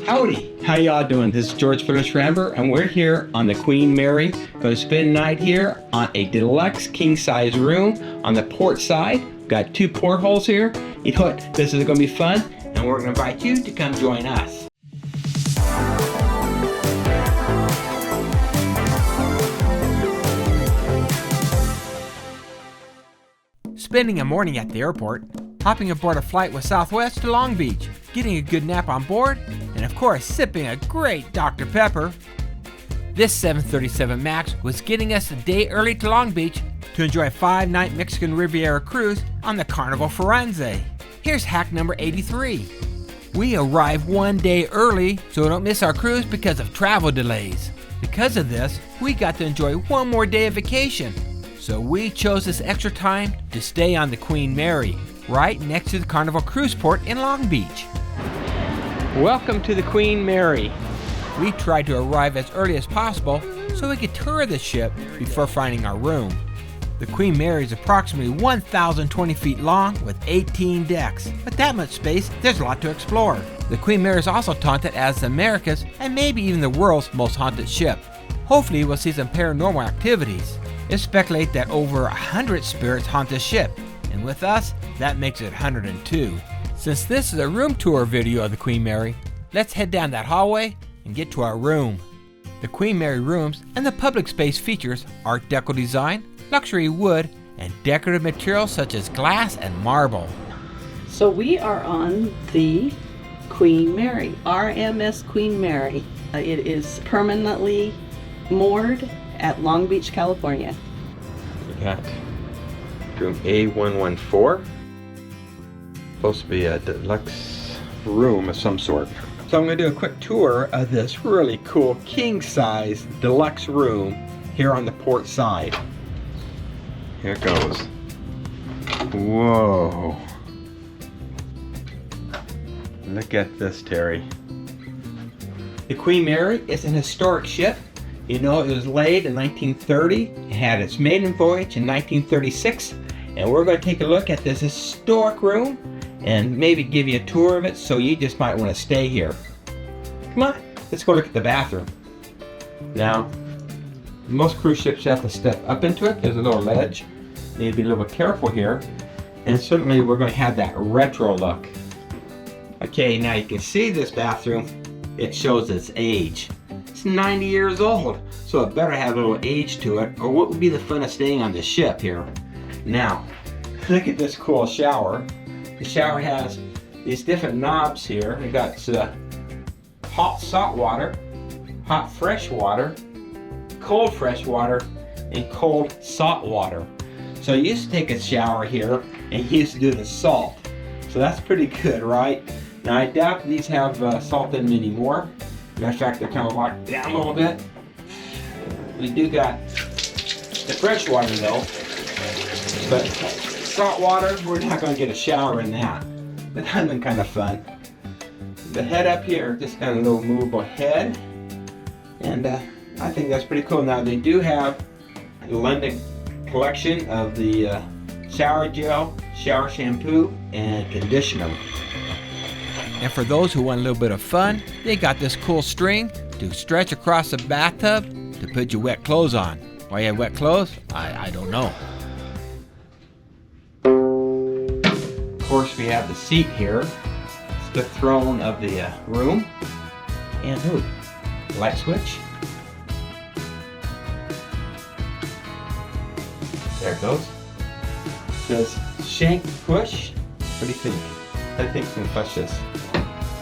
Howdy, how y'all doing? This is George Ramber, and we're here on the Queen Mary. Going to spend the night here on a deluxe king-size room on the port side. We've got 2 portholes here. You know what? This is going to be fun, and we're going to invite you to come join us. Spending a morning at the airport, hopping aboard a flight with Southwest to Long Beach, getting a good nap on board, and of course sipping a great Dr. Pepper. This 737 MAX was getting us a day early to Long Beach to enjoy a 5-night Mexican Riviera cruise on the Carnival Firenze. Here's hack number 83. We arrived 1 day early so we don't miss our cruise because of travel delays. Because of this, we got to enjoy 1 more day of vacation. So we chose this extra time to stay on the Queen Mary, right next to the Carnival Cruise Port in Long Beach. Welcome to the Queen Mary. We tried to arrive as early as possible so we could tour the ship before finding our room. The Queen Mary is approximately 1,020 feet long with 18 decks. With that much space, there's a lot to explore. The Queen Mary is also taunted as America's and maybe even the world's most haunted ship. Hopefully we'll see some paranormal activities. It's speculated that over 100 spirits haunt this ship, and with us, that makes it 102. Since this is a room tour video of the Queen Mary, let's head down that hallway and get to our room. The Queen Mary rooms and the public space features Art-Deco design, luxury wood, and decorative materials such as glass and marble. So we are on the Queen Mary, RMS Queen Mary. It is permanently moored at Long Beach, California. We got room A114. Supposed to be a deluxe room of some sort. So I'm going to do a quick tour of this really cool king-size deluxe room here on the port side. Here it goes. Whoa. Look at this, Terry. The Queen Mary is an historic ship. You know, it was laid in 1930. It had its maiden voyage in 1936. And we're going to take a look at this historic room and maybe give you a tour of it, so you just might want to stay here. Come on, let's go look at the bathroom. Now, most cruise ships have to step up into it. There's a little ledge. You need to be a little bit careful here. And certainly we're going to have that retro look. Okay, now you can see this bathroom. It shows its age. It's 90 years old, so it better have a little age to it, or what would be the fun of staying on the ship here? Now, look at this cool shower. The shower has these different knobs here. We got hot salt water, hot fresh water, cold fresh water, and cold salt water. So you used to take a shower here and you used to do the salt. So that's pretty good, right? Now I doubt these have salt in them anymore. Matter of fact, they're kind of locked down a little bit. We do got the fresh water though. But salt water, we're not going to get a shower in that. But that'd been kind of fun. The head up here, just kind of a little movable head. And I think that's pretty cool. Now they do have a London collection of the shower gel, shower shampoo, and conditioner. And for those who want a little bit of fun, they got this cool string to stretch across the bathtub to put your wet clothes on. Why you have wet clothes? I don't know. Of course, we have the seat here. It's the throne of the room. And ooh, light switch. There it goes. It says shank push. What do you think? I think we can push this.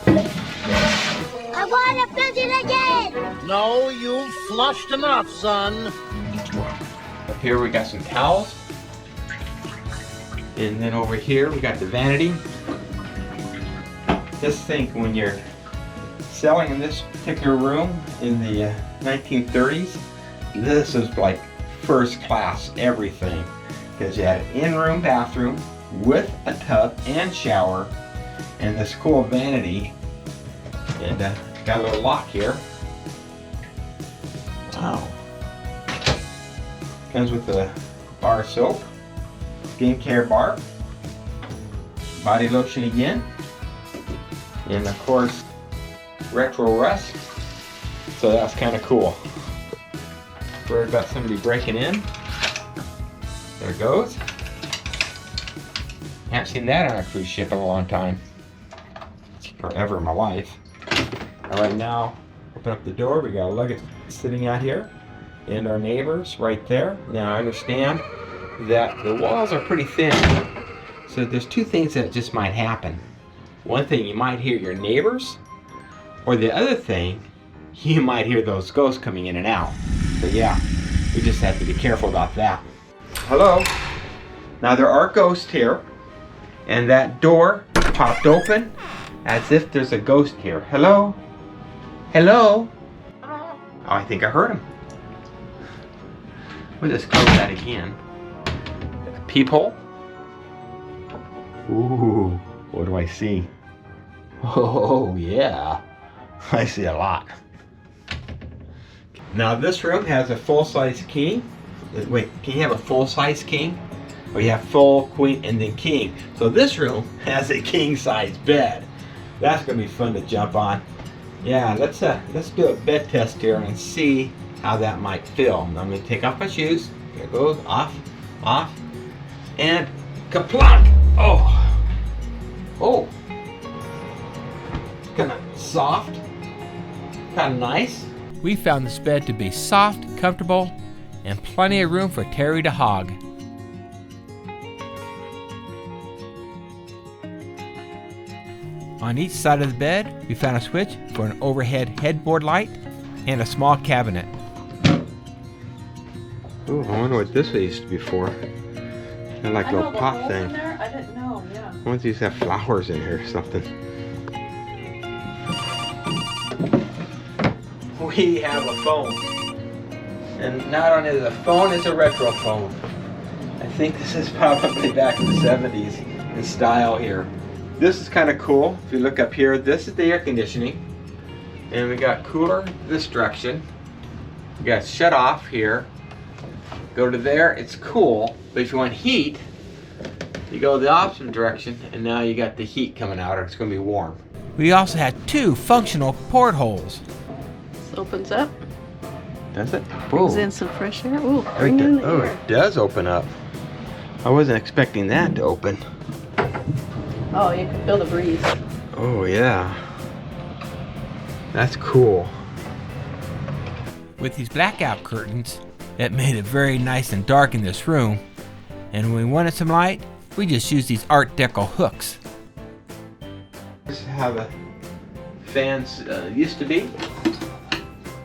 I want to flush it again! No, you've flushed enough, son. Up here we got some towels. And then over here we got the vanity. Just think, when you're selling in this particular room in the 1930s, this is like first class everything. Because you had an in-room bathroom with a tub and shower, and this cool vanity, and got a little lock here. Wow. Comes with a bar soap, skincare bar, body lotion again, and of course retro rust. So that's kind of cool. Worried about somebody breaking in. There it goes. Haven't seen that on a cruise ship in a long time. Forever in my life. All right, now open up the door. We got a luggage sitting out here, and our neighbors right there. Now I understand that the walls are pretty thin, so there's two things that just might happen. One thing, you might hear your neighbors, or the other thing, you might hear those ghosts coming in and out. So yeah, we just have to be careful about that. Hello. Now there are ghosts here, and that door popped open as if there's a ghost here. Hello? Hello? Oh, I think I heard him. We'll just close that again. Peephole. Ooh, what do I see? Oh yeah, I see a lot. Now this room has a full-size king. Wait, can you have a full-size king? Or you have full, queen, and then king. So this room has a king-size bed. That's gonna be fun to jump on. Yeah, let's do a bed test here and see how that might feel. I'm gonna take off my shoes. There it goes, off, and kaplunk! Oh, oh, kind of soft, kind of nice. We found this bed to be soft, comfortable, and plenty of room for Terry to hog. On each side of the bed, we found a switch for an overhead headboard light and a small cabinet. Ooh, I wonder what this used to be for. Kind of like a little pot thing. I didn't know, yeah. I wonder if these have flowers in here or something. We have a phone. And not only is it a phone, it's a retro phone. I think this is probably back in the 70s in style here. This is kind of cool. If you look up here, this is the air conditioning. And we got cooler this direction. We got shut off here. Go to there, it's cool. But if you want heat, you go the opposite direction, and now you got the heat coming out, or it's going to be warm. We also had 2 functional portholes. This opens up, Does it? brings in some fresh air. Ooh, bring in the air. It does open up. I wasn't expecting that to open. Oh, you can feel the breeze. Oh yeah. That's cool. With these blackout curtains, it made it very nice and dark in this room. And when we wanted some light, we just used these Art-Deco hooks. This is how the fans used to be.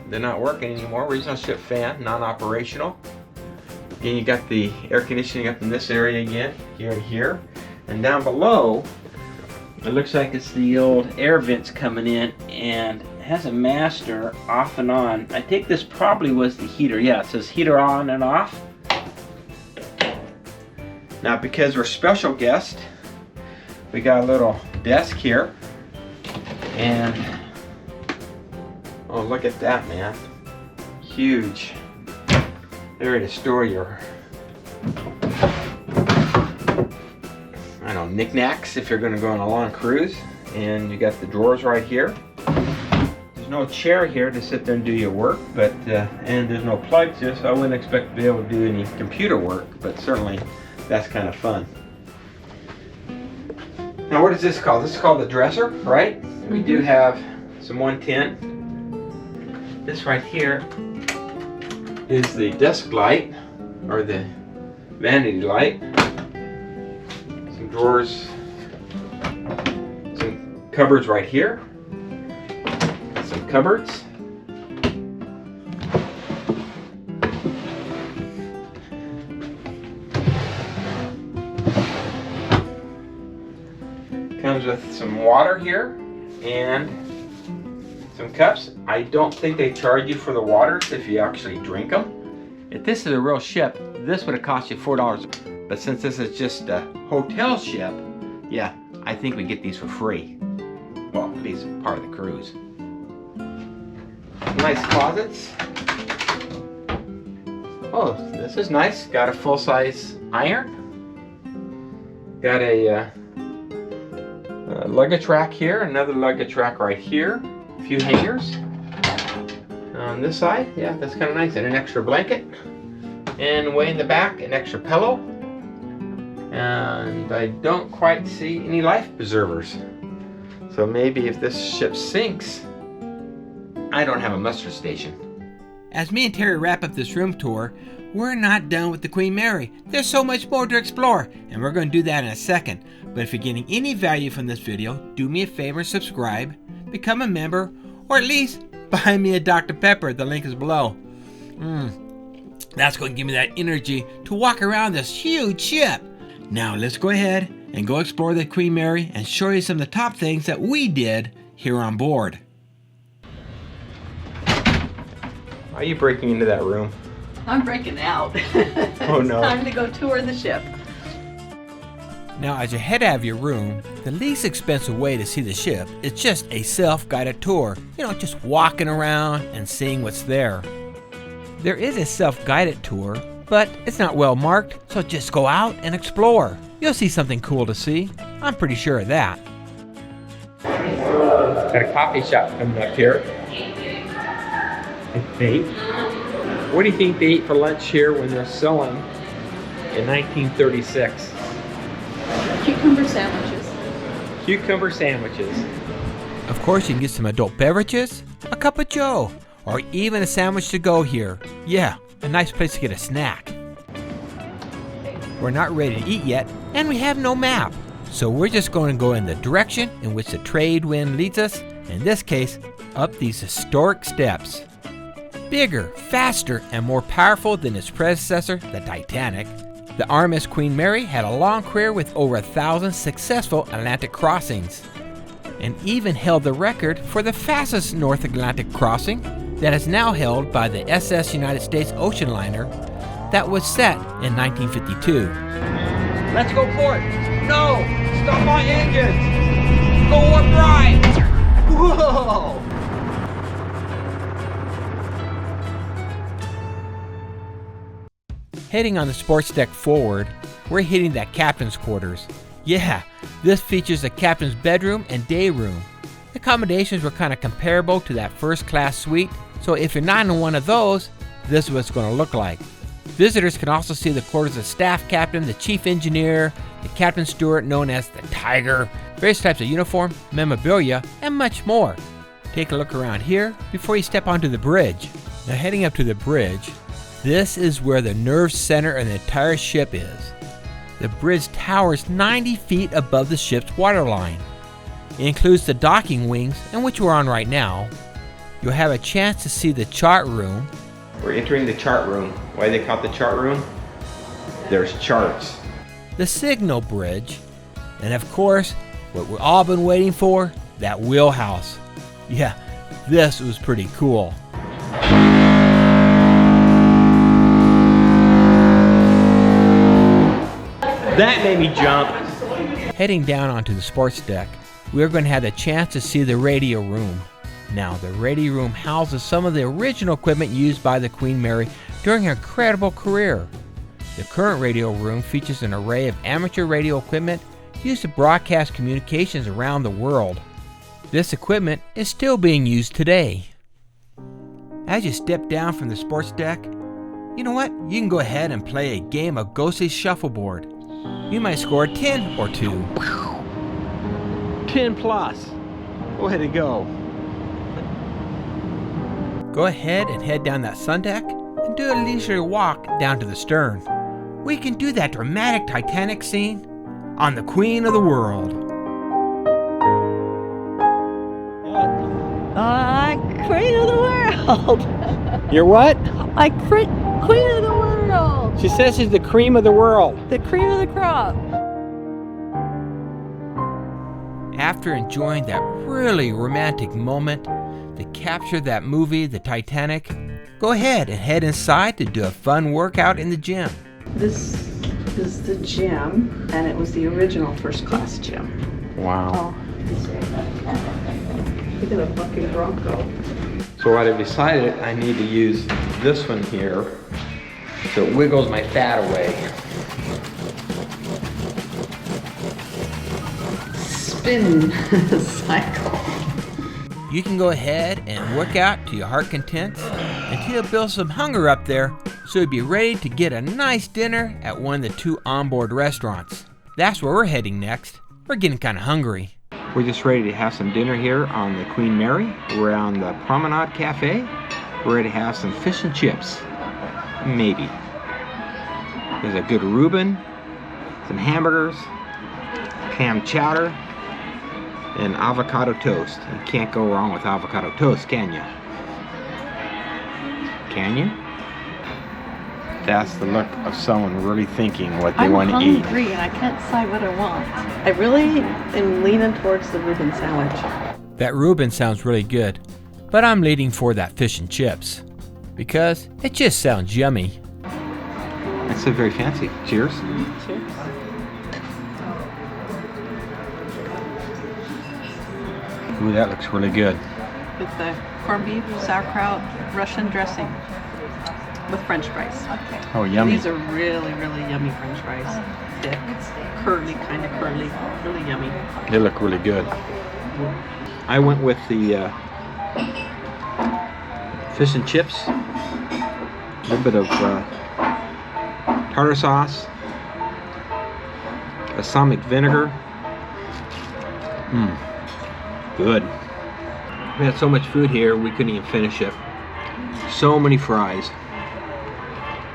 They're not working anymore. Regional ship fan, non-operational. Again, you got the air conditioning up in this area again, here and here. And down below, it looks like it's the old air vents coming in, and it has a master off and on. I think this probably was the heater. Yeah, it says heater on and off. Now, because we're special guests, we got a little desk here. And, oh, look at that, man. Huge. Area to store your, I don't know, knickknacks if you're going to go on a long cruise. And you got the drawers right here. There's no chair here to sit there and do your work, but and there's no plugs here, so I wouldn't expect to be able to do any computer work, but certainly that's kind of fun. Now, what is this called? This is called the dresser, right? We do have some 110. This right here is the desk light, or the vanity light. Some drawers, some cupboards right here. Some cupboards. Comes with some water here and some cups. I don't think they charge you for the waters if you actually drink them. If this is a real ship, this would have cost you $4. But since this is just a hotel ship, yeah, I think we get these for free. Well, at least part of the cruise. Nice closets. Oh, this is nice. Got a full-size iron. Got a luggage rack here, another luggage rack right here. A few hangers. On this side, yeah, that's kind of nice. And an extra blanket. And way in the back, an extra pillow. And I don't quite see any life preservers. So maybe if this ship sinks, I don't have a muster station. As me and Terry wrap up this room tour, we're not done with the Queen Mary. There's so much more to explore, and we're going to do that in a second. But if you're getting any value from this video, do me a favor and subscribe, become a member, or at least buy me a Dr. Pepper. The link is below. That's going to give me that energy to walk around this huge ship. Now let's go ahead and go explore the Queen Mary and show you some of the top things that we did here on board. Why are you breaking into that room? I'm breaking out. Oh no. It's time to go tour the ship. Now as you head out of your room, the least expensive way to see the ship is just a self-guided tour. You know, just walking around and seeing what's there. There is a self-guided tour, but it's not well marked, so just go out and explore. You'll see something cool to see. I'm pretty sure of that. Got a coffee shop coming up here. I think. What do you think they ate for lunch here when they're selling in 1936? Cucumber sandwiches. Cucumber sandwiches. Of course, you can get some adult beverages, a cup of joe, or even a sandwich to go here. Yeah, a nice place to get a snack. We're not ready to eat yet, and we have no map. So we're just going to go in the direction in which the trade wind leads us, in this case, up these historic steps. Bigger, faster, and more powerful than its predecessor, the Titanic, the RMS Queen Mary had a long career with over 1,000 successful Atlantic crossings, and even held the record for the fastest North Atlantic crossing that is now held by the SS United States ocean liner that was set in 1952. Let's go for it! No! Stop my engines! Go warp right! Whoa! Heading on the sports deck forward, we're hitting that captain's quarters. Yeah, this features a captain's bedroom and day room. The accommodations were kind of comparable to that first class suite, so if you're not in one of those, this is what it's going to look like. Visitors can also see the quarters of staff captain, the chief engineer, the captain steward known as the Tiger, various types of uniform, memorabilia, and much more. Take a look around here before you step onto the bridge. Now heading up to the bridge, this is where the nerve center of the entire ship is. The bridge towers 90 feet above the ship's waterline. It includes the docking wings, in which we're on right now. You'll have a chance to see the chart room. We're entering the chart room. Why they call it the chart room? There's charts. The signal bridge, and of course, what we've all been waiting for, that wheelhouse. Yeah, this was pretty cool. That made me jump. Heading down onto the sports deck, we're going to have the chance to see the radio room. Now, the radio room houses some of the original equipment used by the Queen Mary during her incredible career. The current radio room features an array of amateur radio equipment used to broadcast communications around the world. This equipment is still being used today. As you step down from the sports deck, you know what? You can go ahead and play a game of ghostly shuffleboard. You might score a 10 or 2. 10 plus. Way to go. Go ahead and head down that sun deck and do a leisurely walk down to the stern. We can do that dramatic Titanic scene on the Queen of the World. Queen of the world. You're what? Queen of the world. She says she's the cream of the world. The cream of the crop. After enjoying that really romantic moment to capture that movie, the Titanic, go ahead and head inside to do a fun workout in the gym. This is the gym, and it was the original first class gym. Wow. Look at the fucking Bronco. So what I've decided, I need to use this one here so it wiggles my fat away. Spin cycle. You can go ahead and work out to your heart content until you build some hunger up there so you'll be ready to get a nice dinner at one of the 2 onboard restaurants. That's where we're heading next. We're getting kind of hungry. We're just ready to have some dinner here on the Queen Mary. We're on the Promenade Café. We're ready to have some fish and chips. Maybe. There's a good Reuben, some hamburgers, clam chowder, and avocado toast. You can't go wrong with avocado toast, can you? Can you? That's the look of someone really thinking what they want to eat. I'm hungry and I can't decide what I want. I really am leaning towards the Reuben sandwich. That Reuben sounds really good, but I'm leaning for that fish and chips because it just sounds yummy. That's so very fancy. Cheers. Cheers. Ooh, that looks really good. With the corned beef, sauerkraut, Russian dressing with French fries. Oh, yummy. These are really, really yummy French fries. Thick, curly, kind of curly, really yummy. They look really good. I went with the fish and chips, a little bit of tartar sauce, balsamic vinegar. Good. We had so much food here we couldn't even finish it. So many fries.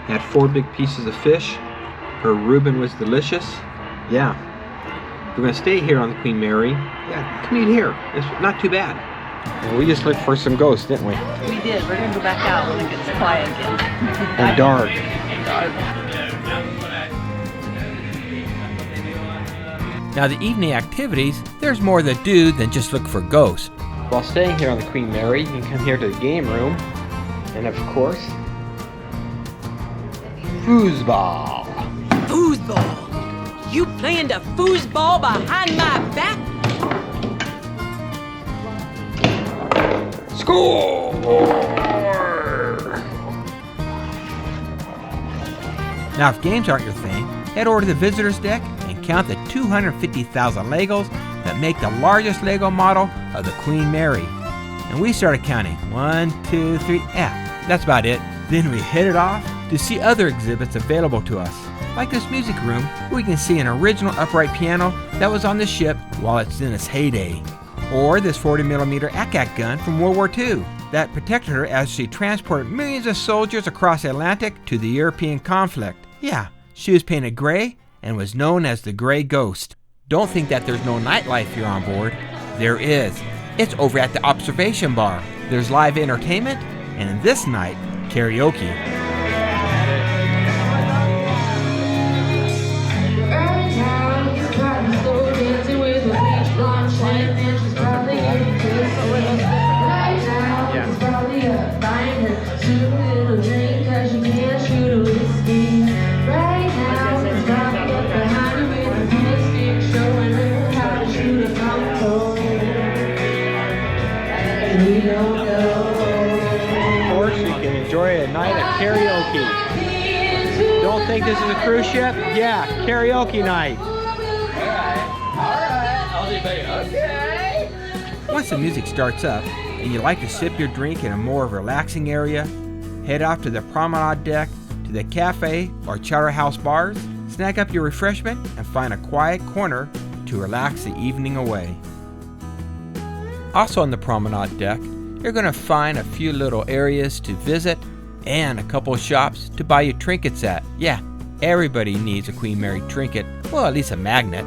Had 4 big pieces of fish. Her Reuben was delicious. Yeah. If we're gonna stay here on the Queen Mary, yeah, come eat here. It's not too bad. And we just looked for some ghosts, didn't we? We did. We're gonna go back out when it gets quiet again. And dark. Now the evening activities, there's more to do than just look for ghosts. While staying here on the Queen Mary, you can come here to the game room, and of course, foosball. Foosball? You playing the foosball behind my back? Score! Now if games aren't your thing, head over to the visitors deck and count the 250,000 Legos that make the largest Lego model of the Queen Mary. And we started counting. 1, 2, 3, that's about it. Then we headed off to see other exhibits available to us, like this music room where we can see an original upright piano that was on the ship while it's in its heyday. Or this 40mm ACAC gun from World War II that protected her as she transported millions of soldiers across the Atlantic to the European conflict. Yeah, she was painted gray and was known as the Gray Ghost. Don't think that there's no nightlife here on board. There is. It's over at the observation bar. There's live entertainment, and this night, karaoke. Of course, you can enjoy a night of karaoke. Don't think this is a cruise ship? Yeah, karaoke night. Once the music starts up and you like to sip your drink in a more relaxing area, head off to the promenade deck, to the cafe or charter house bars, snag up your refreshment and find a quiet corner to relax the evening away. Also on the promenade deck, you're going to find a few little areas to visit and a couple of shops to buy you trinkets at. Yeah, everybody needs a Queen Mary trinket, well, at least a magnet.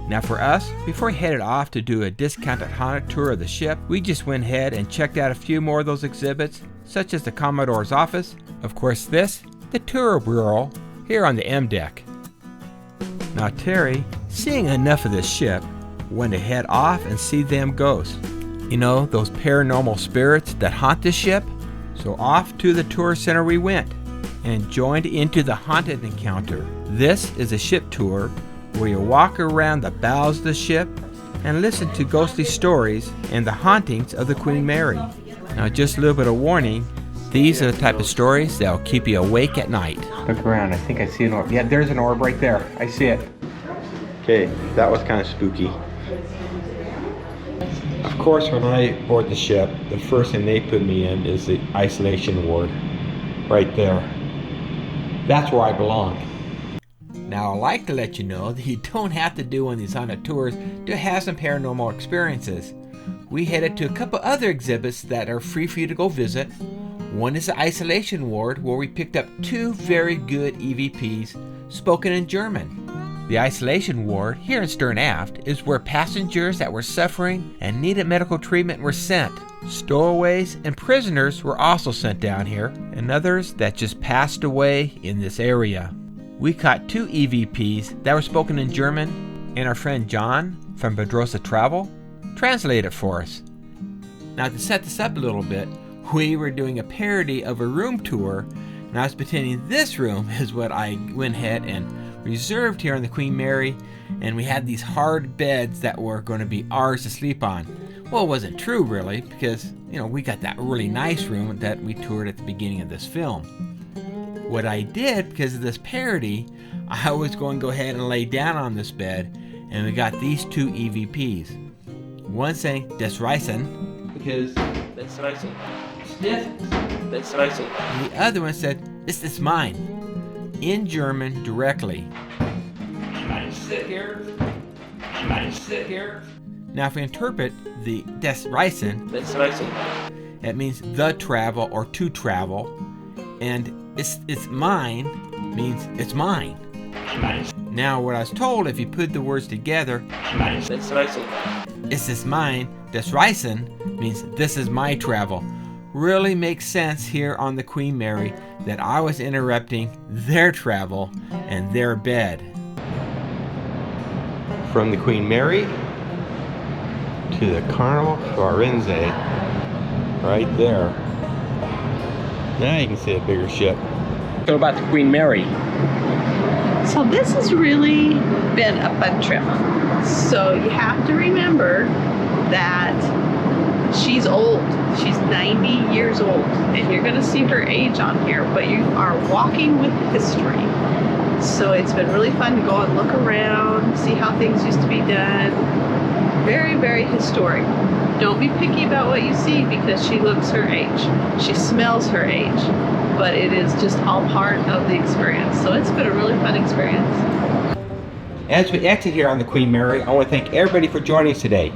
Now for us, before we headed off to do a discounted haunted tour of the ship, we just went ahead and checked out a few more of those exhibits, such as the Commodore's office, of course this, the tour bureau, here on the M deck. Now Terry, seeing enough of this ship, went to head off and see them ghosts. You know, those paranormal spirits that haunt the ship? So off to the tour center we went and joined into the haunted encounter. This is a ship tour where you walk around the bows of the ship and listen to ghostly stories and the hauntings of the Queen Mary. Now just a little bit of warning, these are the type of stories that will keep you awake at night. Look around, I think I see an orb. Yeah, there's an orb right there. I see it. Okay, that was kind of spooky. Of course, when I board the ship, the first thing they put me in is the isolation ward. Right there. That's where I belong. Now, I'd like to let you know that you don't have to do one of these haunted tours to have some paranormal experiences. We headed to a couple other exhibits that are free for you to go visit. One is the isolation ward, where we picked up 2 very good EVPs spoken in German. The isolation ward here in Stern Aft is where passengers that were suffering and needed medical treatment were sent. Stowaways and prisoners were also sent down here, and others that just passed away in this area. We caught 2 EVPs that were spoken in German, and our friend John from Bedrosa Travel translated it for us. Now, to set this up a little bit, we were doing a parody of a room tour, and I was pretending this room is what I went ahead and reserved here on the Queen Mary, and we had these hard beds that were going to be ours to sleep on. Well, it wasn't true really, because we got that really nice room that we toured at the beginning of this film. What I did, because of this parody, I was going to go ahead and lay down on this bed, and we got these 2 EVPs. One saying "Das Reisen," because that's Reisen. Sniff, that's Reisen. And the other one said "Ist es mine," in German directly. I sit here. I sit here. Now, if we interpret the "Das Reisen," it means the travel or to travel, and it's mine means it's mine. Now, what I was told, if you put the words together, "Ist es mine," "Das Reisen" means this is my travel. Really makes sense here on the Queen Mary that I was interrupting their travel and their bed. From the Queen Mary to the Carnival Firenze, right there. Now you can see a bigger ship. What about the Queen Mary? So this has really been a fun trip. So you have to remember that she's old. She's 90 years old, and you're going to see her age on here, but you are walking with history. So it's been really fun to go and look around, see how things used to be done. Very, very historic. Don't be picky about what you see, because she looks her age. She smells her age, but it is just all part of the experience. So it's been a really fun experience. As we exit here on the Queen Mary, I want to thank everybody for joining us today.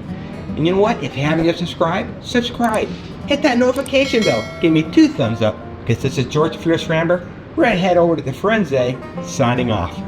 And you know what? If you haven't yet subscribed, subscribe. Hit that notification bell. Give me 2 thumbs up, because this is George Fierce Rambler. We're going to head over to the Firenze, signing off.